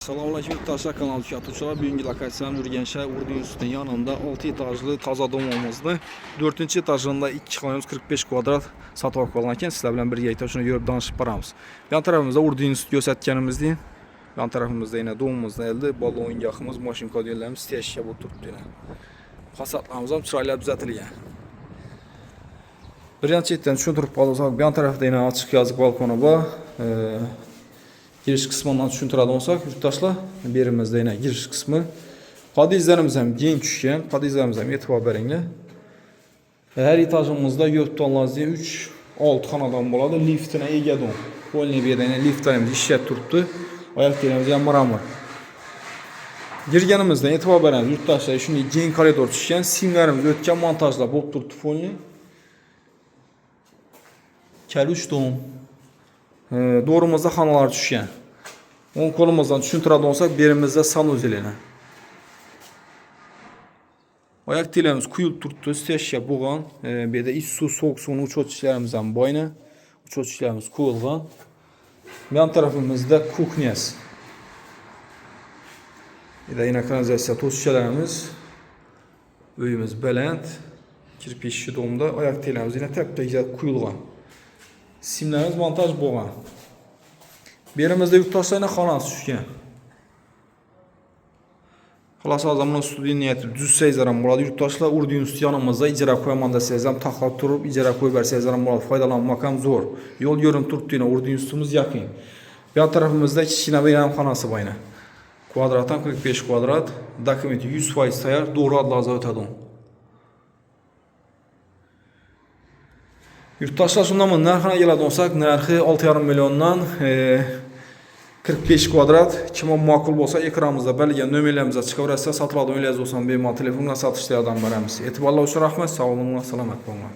Selamünaleyküm yurttaşlar, kanal tüketiciler. Bugünkü lokasiyam Ürgənşəhər Urdu İnstitutunun yanında 6 etajlı taza domumuzda 4-cü etajında 2 km 45 kvadrat satılıb qalanarkən sizlə bilən bir etajını görüb danışıb baramız. Yan tərəfimizdə Urdu İnstitutu göstərgənimizdir. Yan tərəfimizdə yenə domumuzda əldə balon oyuncağımız, maşın kodiyonlarımız təşkil olunub yenə. Fasadlarımız ham çırayla düzəltilgan. Bir yan çetdən düşündürüb qalsaq, yan tərəfdə yenə açıq yazıq balkonu var. Giriş kısmından düşüntürədə olsaq, yurttaşlar, birimizdə yenə giriş kısmı. Padizlərimiz həm gen düşkən, padizlərimiz həm etibar bərənglə. Hər etajımızda yurtdanlarızda 3-6 xanadan boladı, liftinə egədon. Polni birdən liftlərimiz işlət turubdu, ayaq deyirimiz yəni mıramır. Girgənimizdən etibar bərənglə yurttaşlar, şimdi gen koridor düşkən, simlərimiz ötkən montajla bob turubdu polni. Kəl 3 don. Doğrumuzda xanalar düşkən. Onun kolumuzdan düşüntürədə olsaq, birimizdə sanuzel ilə. Ayaq dilimiz kuyul turtdu, steşya buğan. Bir də iç su, soğuk suyun uçot işlərimizdən boyna. Uçot işlərimiz kuyulğan. Yan tərəfimizdə kuxnyas. Bir də yine kanalizasiya toz şişələrimiz. Öyümüz belənd. Kirpişli domda. Ayaq dilimiz yine təp-tək kuyulğan. Simlərimiz montaj boğan. Birimizdə yurttaşlarına xanası düşkən. Xalası azamın studiya niyyəti düz seyzərəm muradı yurttaşlar. Urdu İnstitutu yanımızda icra koymanda seyzəm taxlab turub, icra koy bər seyzərəm muradı faydalanmakam zor. Yol görün turubdu yine Urdu İnstitutumuz yakın. Yan tarafımızda kiçikine bir yan xanası bayına. Kvadratdan 45 kvadrat, dokumenti 100% sayar, doğru adlı azad ötədim. Yurttaşlar şundan narxına gələn olsaq, narxı 6,5 milyondan 45 kvadrat. Kimə makul olsa ekranımızda bəlgən nömrələrimizə çıxıvrəsə, satıladan öyləyəz olsan, benim telefonla satışlardan bərəmiz. Etibarla üçün rəhmət, sağ olun, salamat olun.